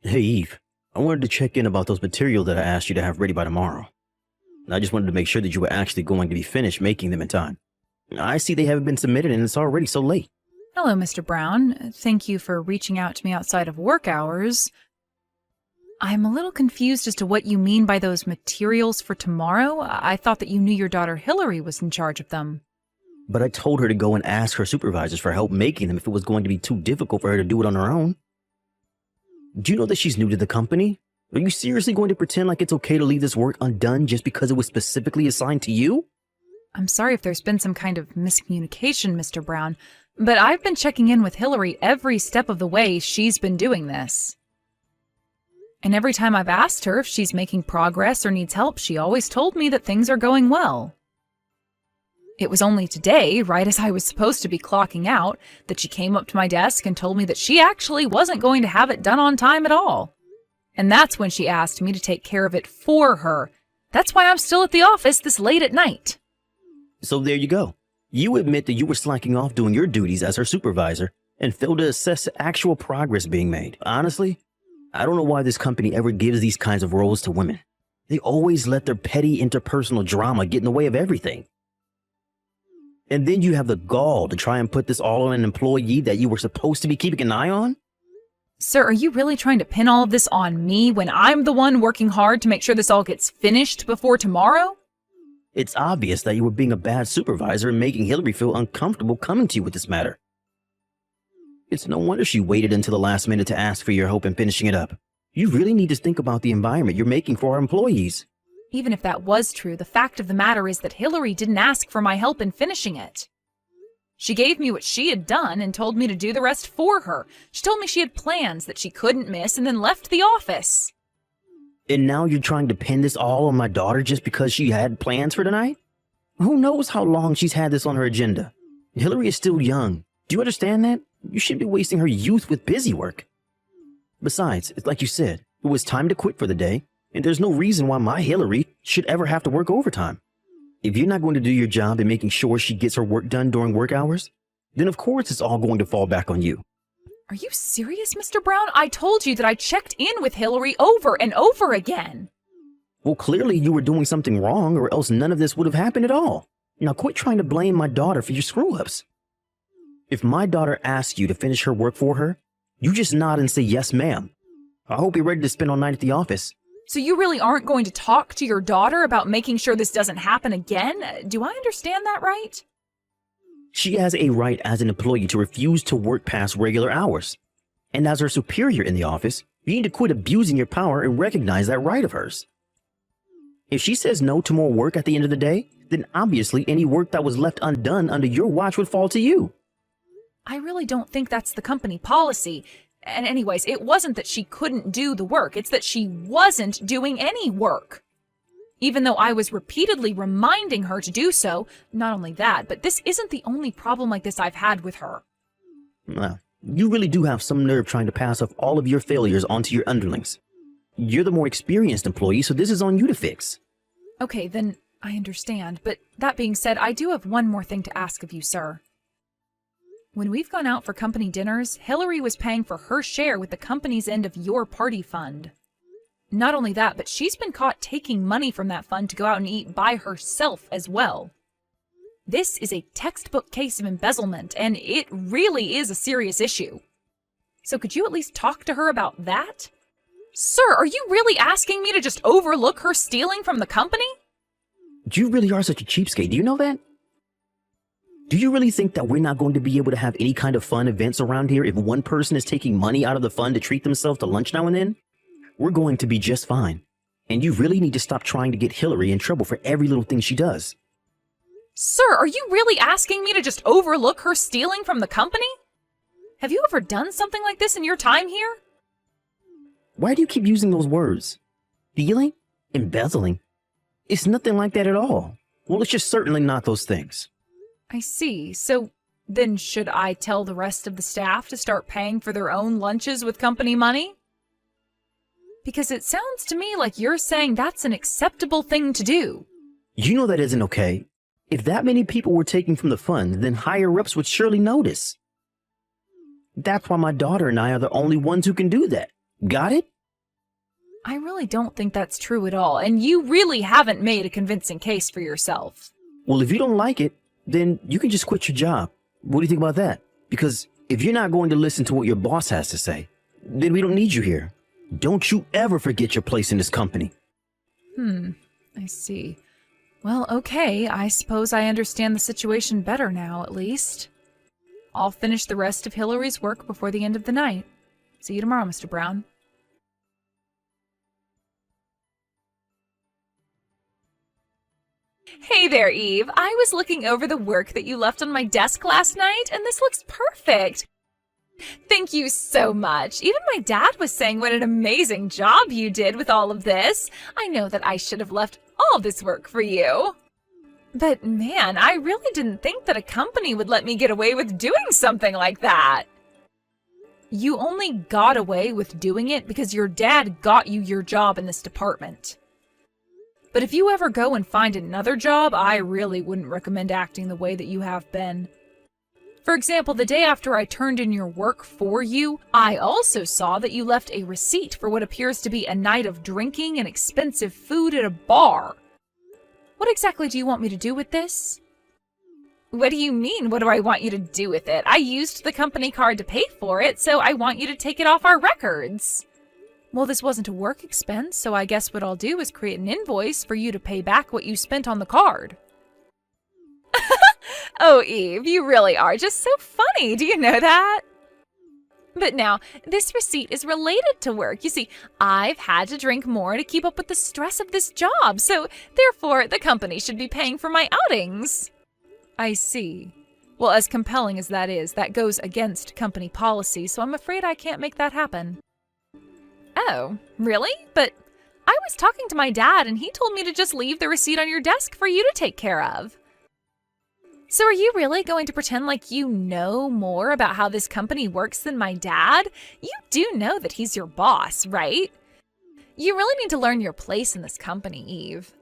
Hey Eve, I wanted to check in about those materials that I asked you to have ready by tomorrow. I just wanted to make sure that you were actually going to be finished making them in time. I see they haven't been submitted and it's already so late. Hello, Mr. Brown. Thank you for reaching out to me outside of work hours. I'm a little confused as to what you mean by those materials for tomorrow. I thought that you knew your daughter Hillary was in charge of them. But I told her to go and ask her supervisors for help making them if it was going to be too difficult for her to do it on her own. Do you know that she's new to the company? Are you seriously going to pretend like it's okay to leave this work undone just because it was specifically assigned to you? I'm sorry if there's been some kind of miscommunication, Mr. Brown, but I've been checking in with Hillary every step of the way she's been doing this. And every time I've asked her if she's making progress or needs help, she always told me that things are going well. It was only today, right as I was supposed to be clocking out, that she came up to my desk and told me that she actually wasn't going to have it done on time at all. And that's when she asked me to take care of it for her. That's why I'm still at the office this late at night. So there you go. You admit that you were slacking off doing your duties as her supervisor and failed to assess the actual progress being made. Honestly, I don't know why this company ever gives these kinds of roles to women. They always let their petty interpersonal drama get in the way of everything. And then you have the gall to try and put this all on an employee that you were supposed to be keeping an eye on? Sir, are you really trying to pin all of this on me when I'm the one working hard to make sure this all gets finished before tomorrow? It's obvious that you were being a bad supervisor and making Hillary feel uncomfortable coming to you with this matter. It's no wonder she waited until the last minute to ask for your help in finishing it up. You really need to think about the environment you're making for our employees. Even if that was true, the fact of the matter is that Hillary didn't ask for my help in finishing it. She gave me what she had done and told me to do the rest for her. She told me she had plans that she couldn't miss and then left the office. And now you're trying to pin this all on my daughter just because she had plans for tonight? Who knows how long she's had this on her agenda? Hillary is still young. Do you understand that? You shouldn't be wasting her youth with busy work. Besides, it's like you said, it was time to quit for the day, and there's no reason why my Hillary should ever have to work overtime. If you're not going to do your job in making sure she gets her work done during work hours, then of course it's all going to fall back on you. Are you serious, Mr. Brown? I told you that I checked in with Hillary over and over again. Well, clearly you were doing something wrong, or else none of this would have happened at all. Now quit trying to blame my daughter for your screw-ups. If my daughter asks you to finish her work for her, you just nod and say, yes, ma'am. I hope you're ready to spend all night at the office. So you really aren't going to talk to your daughter about making sure this doesn't happen again? Do I understand that right? She has a right as an employee to refuse to work past regular hours. And as her superior in the office, you need to quit abusing your power and recognize that right of hers. If she says no to more work at the end of the day, then obviously any work that was left undone under your watch would fall to you. I really don't think that's the company policy. And anyways, it wasn't that she couldn't do the work, it's that she wasn't doing any work. Even though I was repeatedly reminding her to do so, not only that, but this isn't the only problem like this I've had with her. Well, you really do have some nerve trying to pass off all of your failures onto your underlings. You're the more experienced employee, so this is on you to fix. Okay, then I understand, but that being said, I do have one more thing to ask of you, sir. When we've gone out for company dinners, Hillary was paying for her share with the company's end of your party fund. Not only that, but she's been caught taking money from that fund to go out and eat by herself as well. This is a textbook case of embezzlement, and it really is a serious issue. So could you at least talk to her about that? Sir, are you really asking me to just overlook her stealing from the company? You really are such a cheapskate, do you know that? Do you really think that we're not going to be able to have any kind of fun events around here if one person is taking money out of the fund to treat themselves to lunch now and then? We're going to be just fine. And you really need to stop trying to get Hillary in trouble for every little thing she does. Sir, are you really asking me to just overlook her stealing from the company? Have you ever done something like this in your time here? Why do you keep using those words? Stealing? Embezzling? It's nothing like that at all. Well, it's just certainly not those things. I see. So then should I tell the rest of the staff to start paying for their own lunches with company money? Because it sounds to me like you're saying that's an acceptable thing to do. You know that isn't okay. If that many people were taking from the fund, then higher-ups would surely notice. That's why my daughter and I are the only ones who can do that. Got it? I really don't think that's true at all, and you really haven't made a convincing case for yourself. Well, if you don't like it, then you can just quit your job. What do you think about that? Because if you're not going to listen to what your boss has to say, then we don't need you here. Don't you ever forget your place in this company. I see. Well, okay, I suppose I understand the situation better now, at least. I'll finish the rest of Hillary's work before the end of the night. See you tomorrow, Mr. Brown. Hey there, Eve. I was looking over the work that you left on my desk last night, and this looks perfect. Thank you so much. Even my dad was saying what an amazing job you did with all of this. I know that I should have left all this work for you. But man, I really didn't think that a company would let me get away with doing something like that. You only got away with doing it because your dad got you your job in this department. But if you ever go and find another job, I really wouldn't recommend acting the way that you have been. For example, the day after I turned in your work for you, I also saw that you left a receipt for what appears to be a night of drinking and expensive food at a bar. What exactly do you want me to do with this? What do you mean, what do I want you to do with it? I used the company card to pay for it, so I want you to take it off our records. Well, this wasn't a work expense, so I guess what I'll do is create an invoice for you to pay back what you spent on the card. Oh, Eve, you really are just so funny. Do you know that? But now, this receipt is related to work. You see, I've had to drink more to keep up with the stress of this job, so therefore the company should be paying for my outings. I see. Well, as compelling as that is, that goes against company policy, so I'm afraid I can't make that happen. Oh, really? But I was talking to my dad and he told me to just leave the receipt on your desk for you to take care of. So are you really going to pretend like you know more about how this company works than my dad? You do know that he's your boss, right? You really need to learn your place in this company, Eve.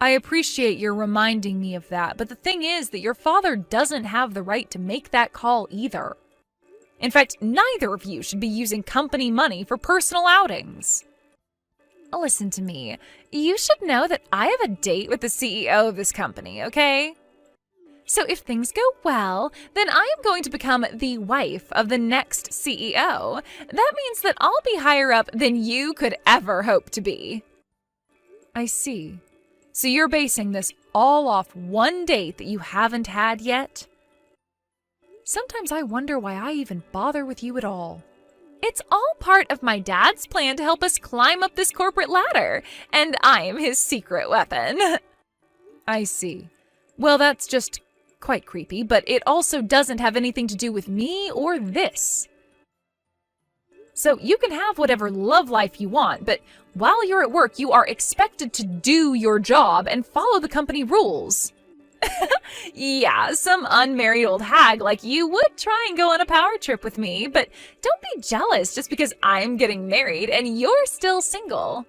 I appreciate your reminding me of that, but the thing is that your father doesn't have the right to make that call either. In fact, neither of you should be using company money for personal outings. Listen to me. You should know that I have a date with the CEO of this company, okay? So if things go well, then I am going to become the wife of the next CEO. That means that I'll be higher up than you could ever hope to be. I see. So you're basing this all off one date that you haven't had yet? Sometimes I wonder why I even bother with you at all. It's all part of my dad's plan to help us climb up this corporate ladder, and I am his secret weapon. I see. Well, that's just quite creepy, but it also doesn't have anything to do with me or this. So you can have whatever love life you want, but while you're at work, you are expected to do your job and follow the company rules. Yeah, some unmarried old hag like you would try and go on a power trip with me, but don't be jealous just because I'm getting married and you're still single.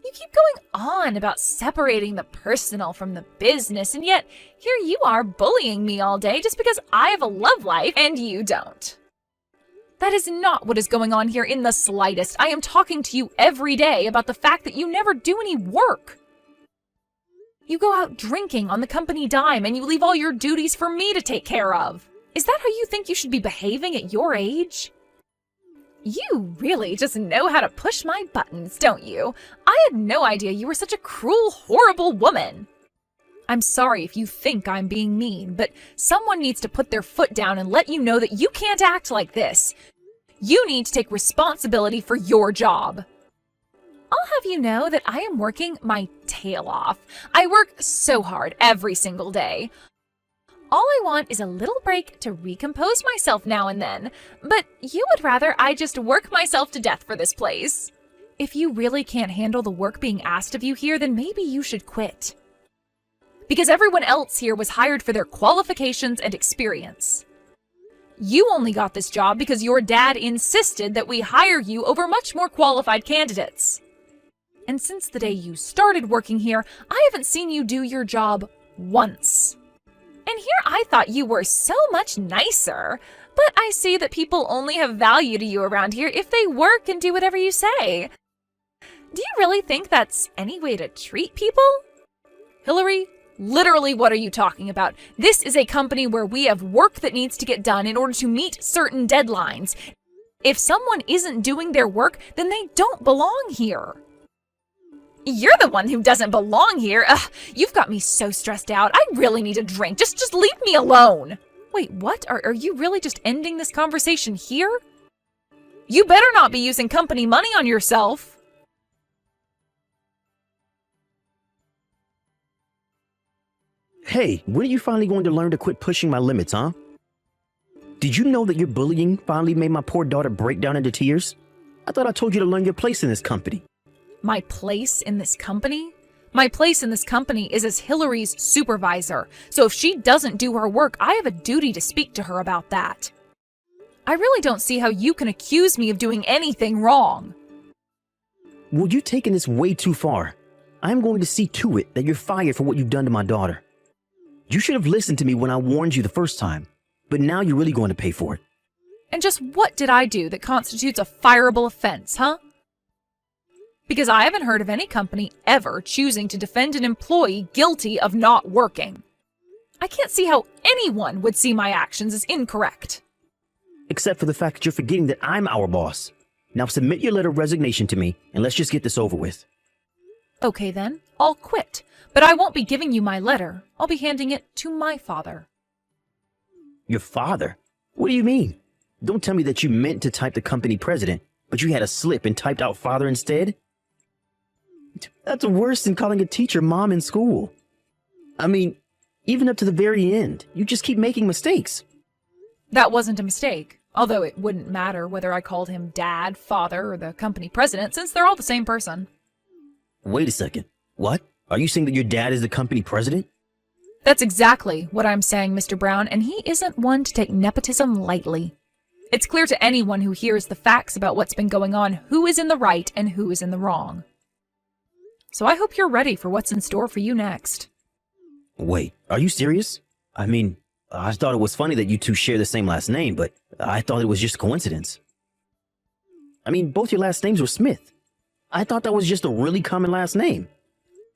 You keep going on about separating the personal from the business, and yet here you are bullying me all day just because I have a love life and you don't. That is not what is going on here in the slightest. I am talking to you every day about the fact that you never do any work. You go out drinking on the company dime and you leave all your duties for me to take care of. Is that how you think you should be behaving at your age? You really just know how to push my buttons, don't you? I had no idea you were such a cruel, horrible woman. I'm sorry if you think I'm being mean, but someone needs to put their foot down and let you know that you can't act like this. You need to take responsibility for your job. I'll have you know that I am working my tail off. I work so hard every single day. All I want is a little break to recompose myself now and then, but you would rather I just work myself to death for this place. If you really can't handle the work being asked of you here, then maybe you should quit. Because everyone else here was hired for their qualifications and experience. You only got this job because your dad insisted that we hire you over much more qualified candidates. And since the day you started working here, I haven't seen you do your job once. And here I thought you were so much nicer, But I see that people only have value to you around here if they work and do whatever you say. Do you really think that's any way to treat people? Hillary, literally what are you talking about? This is a company where we have work that needs to get done in order to meet certain deadlines. If someone isn't doing their work, then they don't belong here. You're the one who doesn't belong here. Ugh, you've got me so stressed out. I really need a drink. Just leave me alone. Wait, what? Are you really just ending this conversation here? You better not be using company money on yourself. Hey, when are you finally going to learn to quit pushing my limits, huh? Did you know that your bullying finally made my poor daughter break down into tears? I thought I told you to learn your place in this company. My place in this company? My place in this company is as Hillary's supervisor, so if she doesn't do her work, I have a duty to speak to her about that. I really don't see how you can accuse me of doing anything wrong. Well, you've taken this way too far. I'm going to see to it that you're fired for what you've done to my daughter. You should have listened to me when I warned you the first time, but now you're really going to pay for it. And just what did I do that constitutes a fireable offense, huh? Because I haven't heard of any company ever choosing to defend an employee guilty of not working. I can't see how anyone would see my actions as incorrect. Except for the fact that you're forgetting that I'm our boss. Now submit your letter of resignation to me, and let's just get this over with. Okay then, I'll quit. But I won't be giving you my letter. I'll be handing it to my father. Your father? What do you mean? Don't tell me that you meant to type the company president, but you had a slip and typed out father instead? That's worse than calling a teacher mom in school. I mean, even up to the very end, you just keep making mistakes. That wasn't a mistake, although it wouldn't matter whether I called him dad, father, or the company president, since they're all the same person. Wait a second. What? Are you saying that your dad is the company president? That's exactly what I'm saying, Mr. Brown, and he isn't one to take nepotism lightly. It's clear to anyone who hears the facts about what's been going on who is in the right and who is in the wrong. So I hope you're ready for what's in store for you next. Wait, are you serious? I mean, I thought it was funny that you two share the same last name, but I thought it was just coincidence. I mean, both your last names were Smith. I thought that was just a really common last name.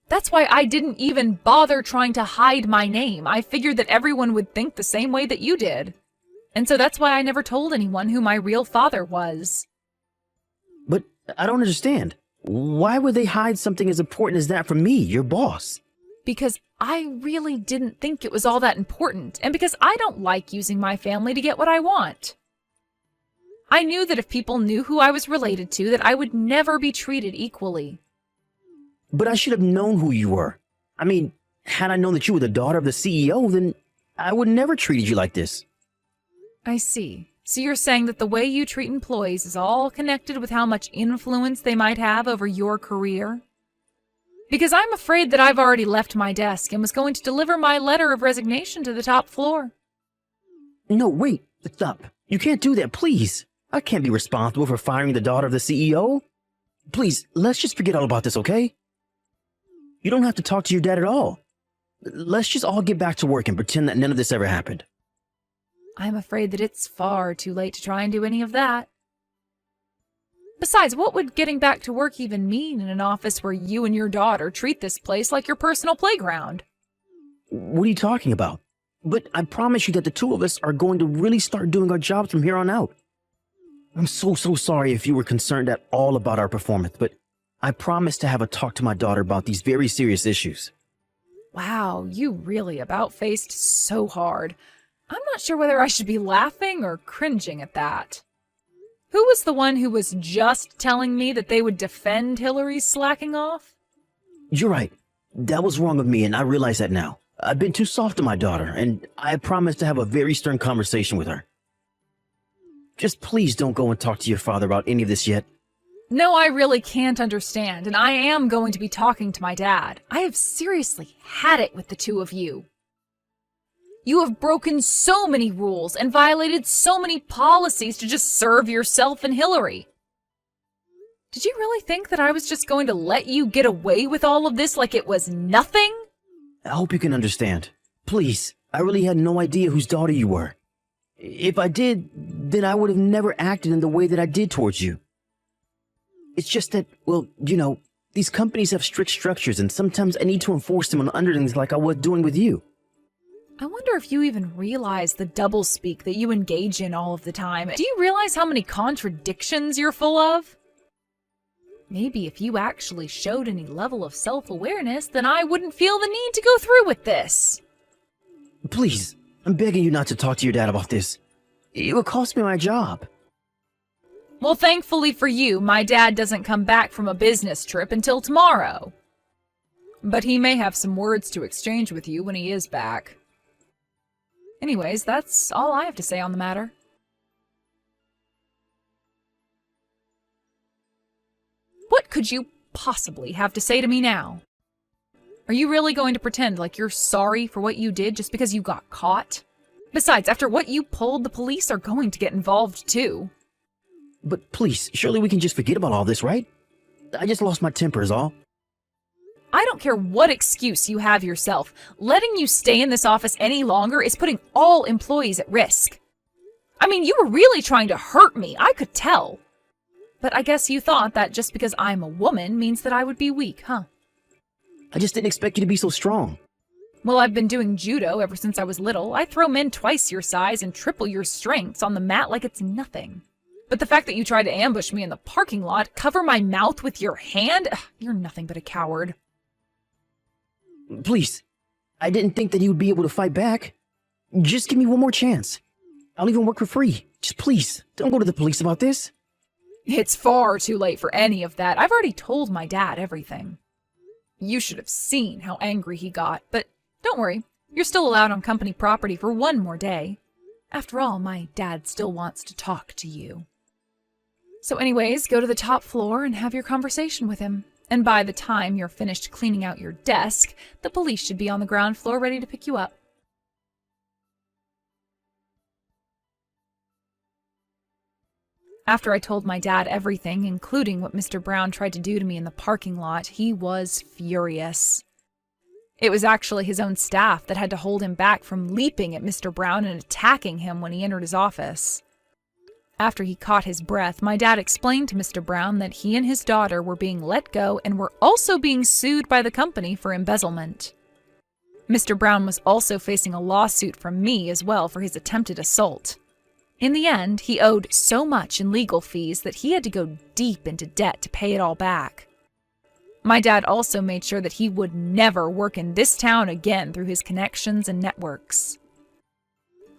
That's why I didn't even bother trying to hide my name. I figured that everyone would think the same way that you did. And so that's why I never told anyone who my real father was. But I don't understand. Why would they hide something as important as that from me, your boss? Because I really didn't think it was all that important, and because I don't like using my family to get what I want. I knew that if people knew who I was related to, that I would never be treated equally. But I should have known who you were. I mean, had I known that you were the daughter of the CEO, then I would never treated you like this. I see. So you're saying that the way you treat employees is all connected with how much influence they might have over your career? Because I'm afraid that I've already left my desk and was going to deliver my letter of resignation to the top floor. No, wait, stop. You can't do that, please. I can't be responsible for firing the daughter of the CEO. Please, let's just forget all about this, okay? You don't have to talk to your dad at all. Let's just all get back to work and pretend that none of this ever happened. I'm afraid that it's far too late to try and do any of that. Besides, what would getting back to work even mean in an office where you and your daughter treat this place like your personal playground? What are you talking about? But I promise you that the two of us are going to really start doing our jobs from here on out. I'm so sorry if you were concerned at all about our performance, but I promised to have a talk to my daughter about these very serious issues. Wow, you really about-faced so hard. I'm not sure whether I should be laughing or cringing at that. Who was the one who was just telling me that they would defend Hillary's slacking off? You're right. That was wrong of me, and I realize that now. I've been too soft on my daughter, and I promised to have a very stern conversation with her. Just please don't go and talk to your father about any of this yet. No, I really can't understand, and I am going to be talking to my dad. I have seriously had it with the two of you. You have broken so many rules and violated so many policies to just serve yourself and Hillary. Did you really think that I was just going to let you get away with all of this like it was nothing? I hope you can understand. Please, I really had no idea whose daughter you were. If I did, then I would have never acted in the way that I did towards you. It's just that, well, these companies have strict structures, and sometimes I need to enforce them on underlings like I was doing with you. I wonder if you even realize the doublespeak that you engage in all of the time. Do you realize how many contradictions you're full of? Maybe if you actually showed any level of self-awareness, then I wouldn't feel the need to go through with this. Please, I'm begging you not to talk to your dad about this. It will cost me my job. Well, thankfully for you, my dad doesn't come back from a business trip until tomorrow. But he may have some words to exchange with you when he is back. Anyways, that's all I have to say on the matter. What could you possibly have to say to me now? Are you really going to pretend like you're sorry for what you did just because you got caught? Besides, after what you pulled, the police are going to get involved too. But please, surely we can just forget about all this, right? I just lost my temper is all. I don't care what excuse you have yourself. Letting you stay in this office any longer is putting all employees at risk. I mean, you were really trying to hurt me, I could tell. But I guess you thought that just because I'm a woman means that I would be weak, huh? I just didn't expect you to be so strong. Well, I've been doing judo ever since I was little. I throw men twice your size and triple your strengths on the mat like it's nothing. But the fact that you tried to ambush me in the parking lot, cover my mouth with your hand, you're nothing but a coward. Please, I didn't think that he would be able to fight back. Just give me one more chance. I'll even work for free. Just please, don't go to the police about this. It's far too late for any of that. I've already told my dad everything. You should have seen how angry he got, but don't worry. You're still allowed on company property for one more day. After all, my dad still wants to talk to you. So anyways, go to the top floor and have your conversation with him. And by the time you're finished cleaning out your desk, the police should be on the ground floor ready to pick you up. After I told my dad everything, including what Mr. Brown tried to do to me in the parking lot, he was furious. It was actually his own staff that had to hold him back from leaping at Mr. Brown and attacking him when he entered his office. After he caught his breath, my dad explained to Mr. Brown that he and his daughter were being let go and were also being sued by the company for embezzlement. Mr. Brown was also facing a lawsuit from me as well for his attempted assault. In the end, he owed so much in legal fees that he had to go deep into debt to pay it all back. My dad also made sure that he would never work in this town again through his connections and networks.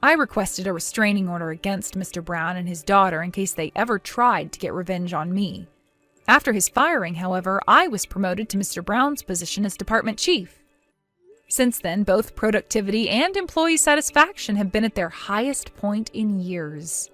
I requested a restraining order against Mr. Brown and his daughter in case they ever tried to get revenge on me. After his firing, however, I was promoted to Mr. Brown's position as department chief. Since then, both productivity and employee satisfaction have been at their highest point in years.